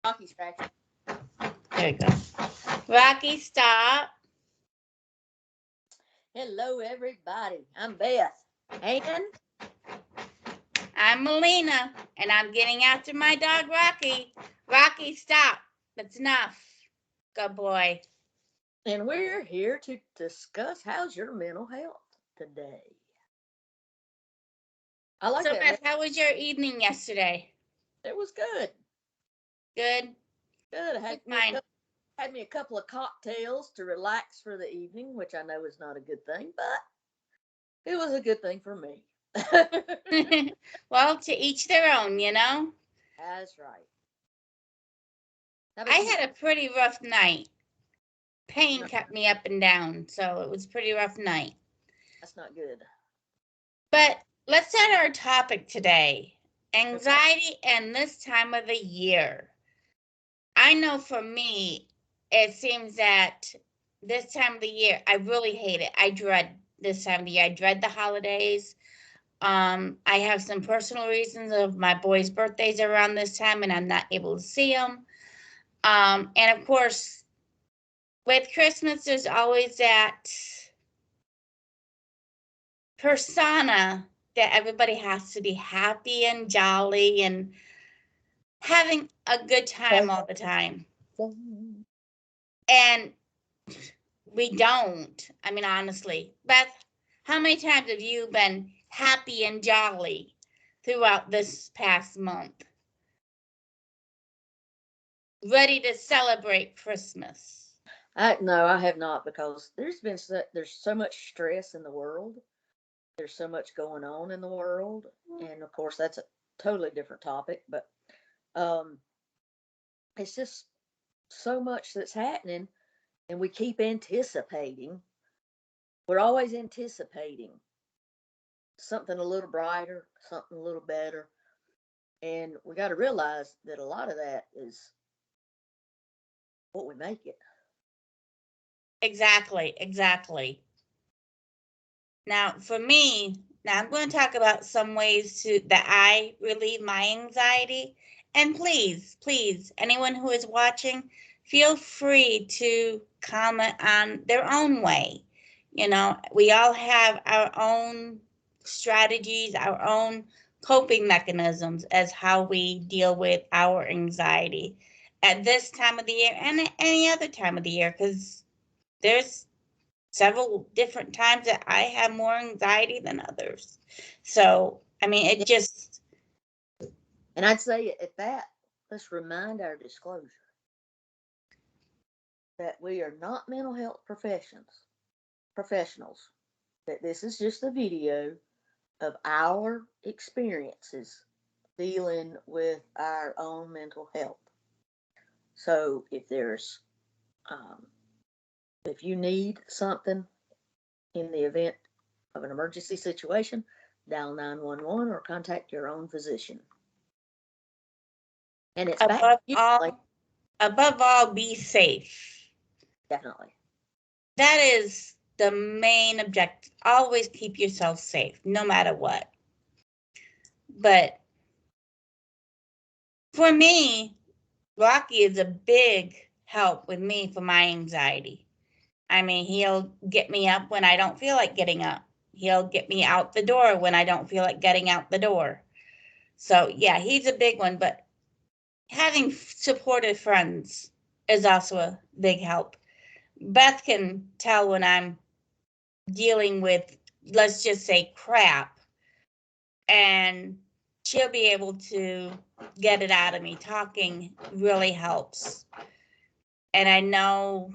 Rocky scratch. There you go. Rocky, stop. Hello, everybody. I'm Beth. And I'm Melina, and I'm getting after my dog, Rocky. Rocky, stop. That's enough. Good boy. we're here to discuss how's your mental health today. I like So, that. Beth, how was your evening yesterday? It was good. Good? Good. Fine. Had me a couple of cocktails to relax for the evening, which I know is not a good thing, but it was a good thing for me. Well, to each their own, you know? That's right. I had a pretty rough night. Pain kept me up and down, so it was a pretty rough night. That's not good. But let's start our topic today. Anxiety and this time of the year. I know for me, it seems that this time of the year, I really hate it. I dread this time of the year. I dread the holidays. I have some personal reasons of my boys' birthdays around this time, and I'm not able to see them. And of course, with Christmas, there's always that persona that everybody has to be happy and jolly and having a good time all the time. And we don't. I mean, honestly. Beth, how many times have you been happy and jolly throughout this past month? Ready to celebrate Christmas? No, I have not, because there's so much stress in the world. There's so much going on in the world, and of course that's a totally different topic. But um, it's just so much that's happening, and we keep anticipating. We're always anticipating something a little brighter, something a little better, and we got to realize that a lot of that is what we make it. Exactly. Now, for me, I'm going to talk about some ways that I relieve my anxiety. And please, anyone who is watching, feel free to comment on their own way. You know, we all have our own strategies, our own coping mechanisms as how we deal with our anxiety at this time of the year and at any other time of the year, because there's several different times that I have more anxiety than others. So, I mean, it just. And I'd say at that, let's remind our disclosure that we are not mental health professionals, that this is just a video of our experiences dealing with our own mental health. So if you need something in the event of an emergency situation, dial 911 or contact your own physician. And it's back to you. Above all, be safe. Definitely. That is the main objective. Always keep yourself safe, no matter what. But for me, Rocky is a big help with me for my anxiety. I mean, he'll get me up when I don't feel like getting up. He'll get me out the door when I don't feel like getting out the door. So, yeah, he's a big one. But having supportive friends is also a big help. Beth can tell when I'm dealing with, let's just say, crap, and she'll be able to get it out of me. Talking really helps. And I know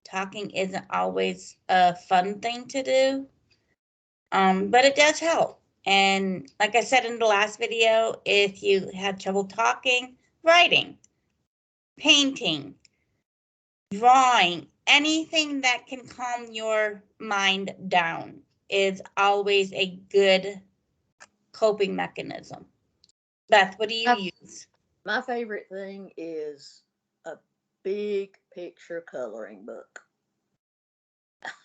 talking isn't always a fun thing to do, but it does help. And like I said in the last video, if you have trouble talking, writing, painting, drawing, anything that can calm your mind down is always a good coping mechanism. Beth, what do you use? My favorite thing is a big picture coloring book.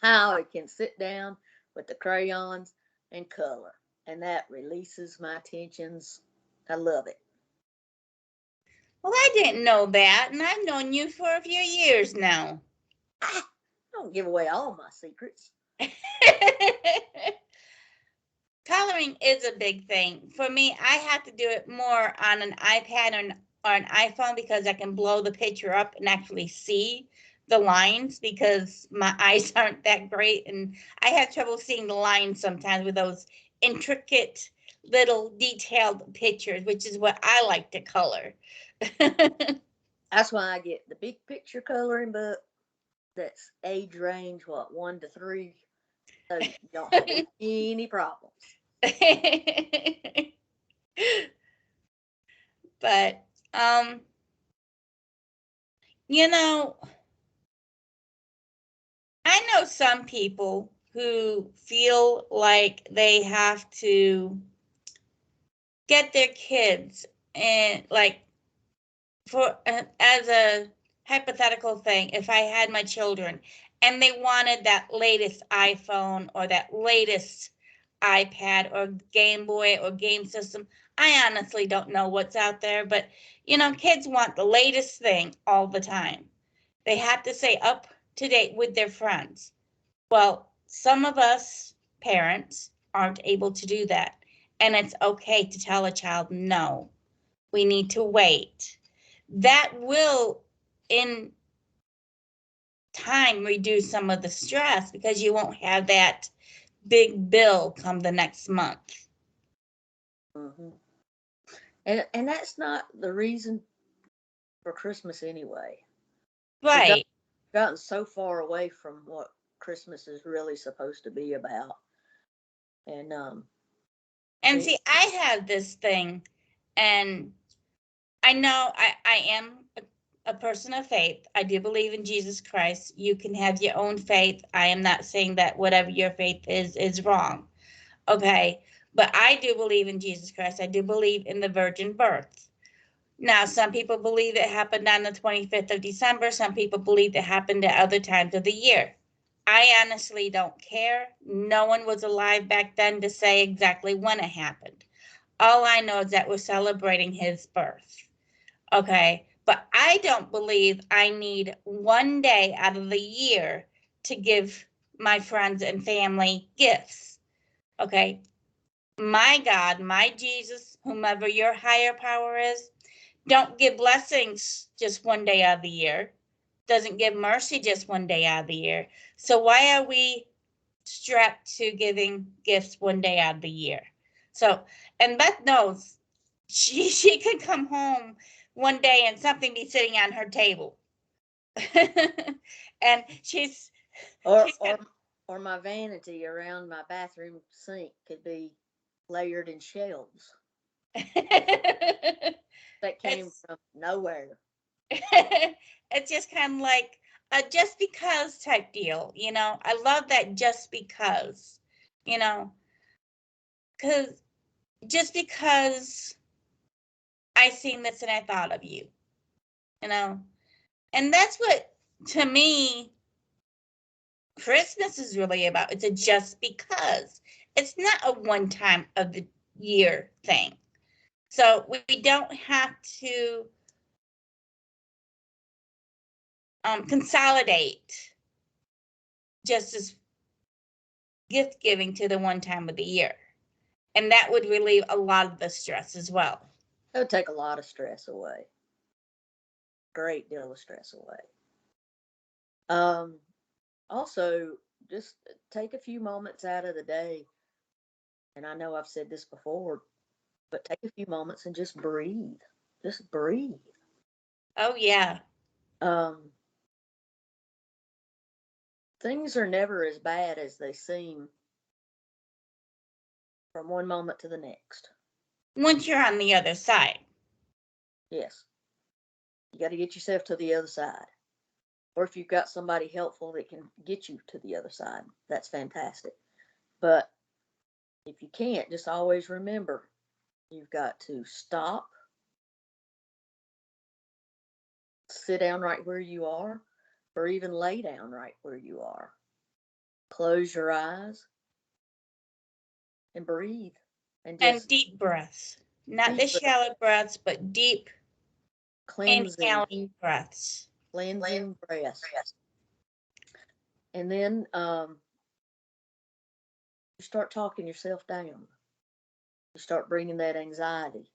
How I can sit down with the crayons and color, and that releases my tensions. I love it. Well, I didn't know that, and I've known you for a few years now. I don't give away all my secrets. Coloring is a big thing. For me, I have to do it more on an iPad or an iPhone because I can blow the picture up and actually see the lines because my eyes aren't that great. And I have trouble seeing the lines sometimes with those intricate little detailed pictures, which is what I like to color. That's why I get the big picture coloring book. That's age range, what, 1 to 3. So you don't have any problems. But you know, I know some people who feel like they have to get their kids and like for as a hypothetical thing, if I had my children and they wanted that latest iPhone or that latest iPad or Game Boy or game system, I honestly don't know what's out there, but you know, kids want the latest thing all the time. They have to stay up to date with their friends. Well, some of us parents aren't able to do that. And it's okay to tell a child, no, we need to wait. That will, in time, reduce some of the stress because you won't have that big bill come the next month. Hmm. And that's not the reason for Christmas anyway. Right. Gotten so far away from what Christmas is really supposed to be about. And And it, see, I have this thing, and I know I am a person of faith. I do believe in Jesus Christ. You can have your own faith. I am not saying that whatever your faith is wrong. Okay. But I do believe in Jesus Christ. I do believe in the virgin birth. Now, some people believe it happened on the 25th of December. Some people believe it happened at other times of the year. I honestly don't care. No one was alive back then to say exactly when it happened. All I know is that we're celebrating his birth. Okay. But I don't believe I need one day out of the year to give my friends and family gifts. Okay. My God, my Jesus, whomever your higher power is, don't give blessings just one day out of the year. Doesn't give mercy just one day out of the year. So why are we strapped to giving gifts one day out of the year? So, and Beth knows she could come home one day and something be sitting on her table. And she's or got or my vanity around my bathroom sink could be layered in shelves that came it's from nowhere. it's just kind of like a just because type deal, you know. I love that just because, you know, because just because I seen this and I thought of you, you know, and that's what to me Christmas is really about. It's a just because. It's not a one time of the year thing. So we don't have to consolidate just as gift giving to the one time of the year. And that would relieve a lot of the stress as well. It would take a lot of stress away. Great deal of stress away. Um, Also, just take a few moments out of the day. And I know I've said this before, but take a few moments and just breathe. Just breathe. Oh, yeah. Um, Things are never as bad as they seem from one moment to the next. Once you're on the other side. Yes, you got to get yourself to the other side. Or if you've got somebody helpful that can get you to the other side, that's fantastic. But if you can't, just always remember you've got to stop, sit down right where you are, or even lay down right where you are. Close your eyes and breathe and And just deep breaths. Not deep the breath. shallow breaths, but deep cleansing, Inhaling breaths. cleansing breaths. And then you start talking yourself down. You start bringing that anxiety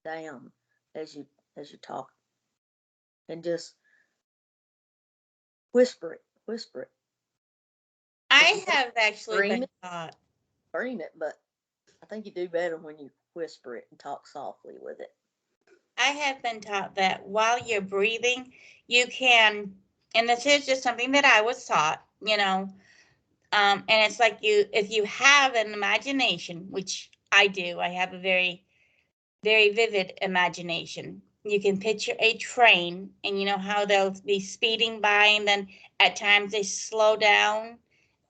down as you talk, and just whisper it. I have actually Scream been it, taught. scream it, but I think you do better when you whisper it and talk softly with it. I have been taught that while you're breathing, you can, and this is just something that I was taught, and it's like if you have an imagination, which I do, I have a very, very vivid imagination. You can picture a train, and you know how they'll be speeding by, and then at times they slow down,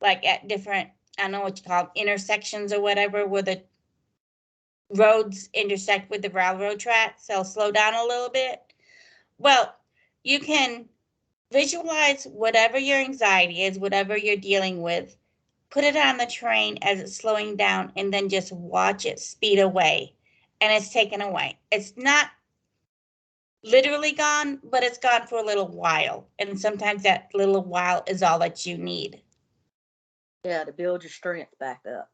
like at different, I don't know what you call it, intersections or whatever, where the roads intersect with the railroad tracks. They'll slow down a little bit. Well, you can visualize whatever your anxiety is, whatever you're dealing with, put it on the train as it's slowing down, and then just watch it speed away. And it's taken away. It's not literally gone, but it's gone for a little while. And sometimes that little while is all that you need. Yeah, to build your strength back up.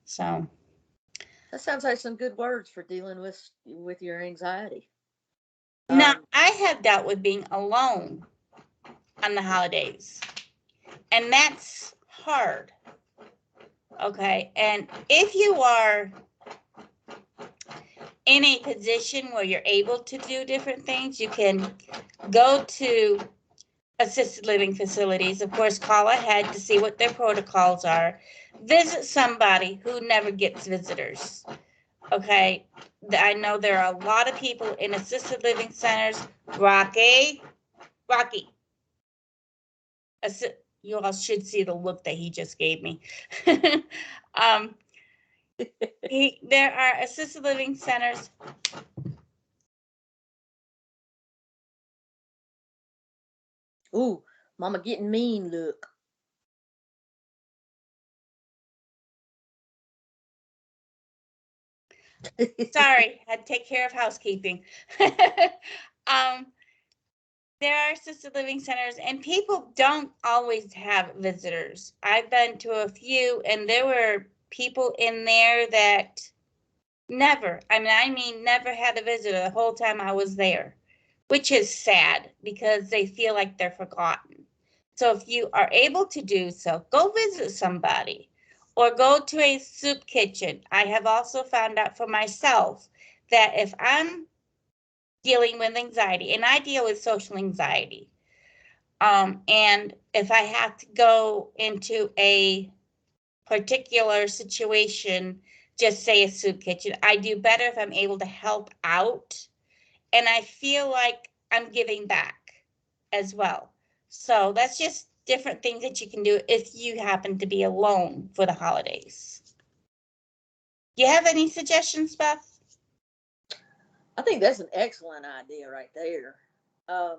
So that sounds like some good words for dealing with your anxiety. Now, I have dealt with being alone on the holidays, and that's hard. Okay, and if you are in a position where you're able to do different things, you can go to assisted living facilities. Of course, call ahead to see what their protocols are. Visit somebody who never gets visitors. Okay, I know there are a lot of people in assisted living centers. Rocky. You all should see the look that he just gave me. There are assisted living centers. Ooh, mama getting mean, look. Sorry, had to take care of housekeeping. There are assisted living centers, and people don't always have visitors. I've been to a few, and there were people in there that never had a visitor the whole time I was there, which is sad because they feel like they're forgotten. So if you are able to do so, go visit somebody or go to a soup kitchen. I have also found out for myself that if I'm dealing with anxiety, and I deal with social anxiety, and if I have to go into a particular situation, just say a soup kitchen, I do better if I'm able to help out, and I feel like I'm giving back as well. So that's just different things that you can do if you happen to be alone for the holidays. Do you have any suggestions, Beth? I think that's an excellent idea right there. I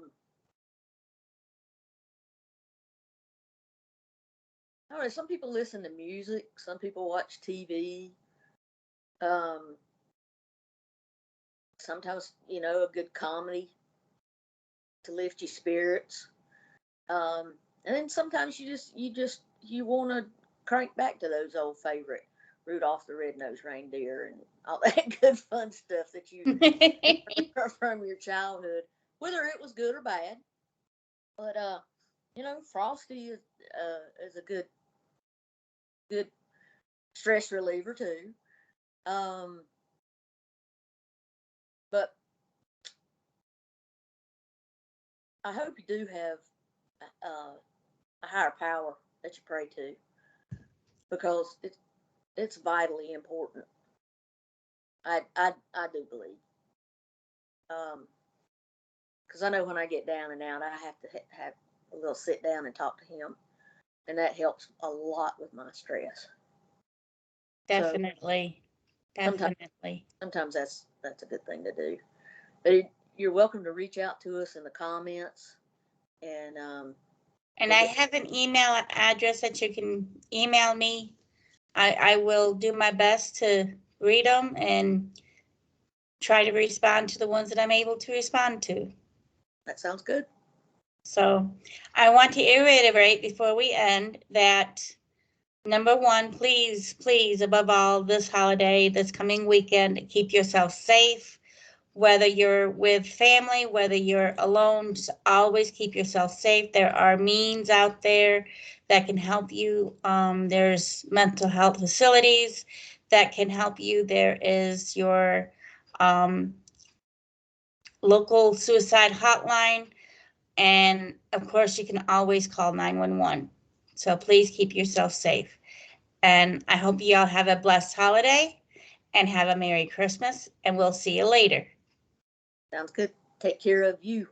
don't know, some people listen to music, some people watch TV. Sometimes, a good comedy to lift your spirits. And then sometimes you want to crank back to those old favorite Rudolph the Red-Nosed Reindeer and all that good fun stuff that you from your childhood, whether it was good or bad. But Frosty is a good stress reliever too. But I hope you do have a higher power that you pray to, because it's vitally important. I do believe. Because I know when I get down and out, I have to have a little sit down and talk to him, and that helps a lot with my stress. Definitely. So sometimes that's a good thing to do. But you're welcome to reach out to us in the comments, and I have an email address that you can email me. I will do my best to read them and try to respond to the ones that I'm able to respond to. That sounds good. So I want to reiterate before we end that number one, please, please, above all, this holiday, this coming weekend, keep yourself safe. Whether you're with family, whether you're alone, just always keep yourself safe. There are means out there that can help you. There's mental health facilities that can help you. There is your local suicide hotline. And of course, you can always call 911. So please keep yourself safe. And I hope you all have a blessed holiday and have a Merry Christmas. And we'll see you later. Sounds good. Take care of you.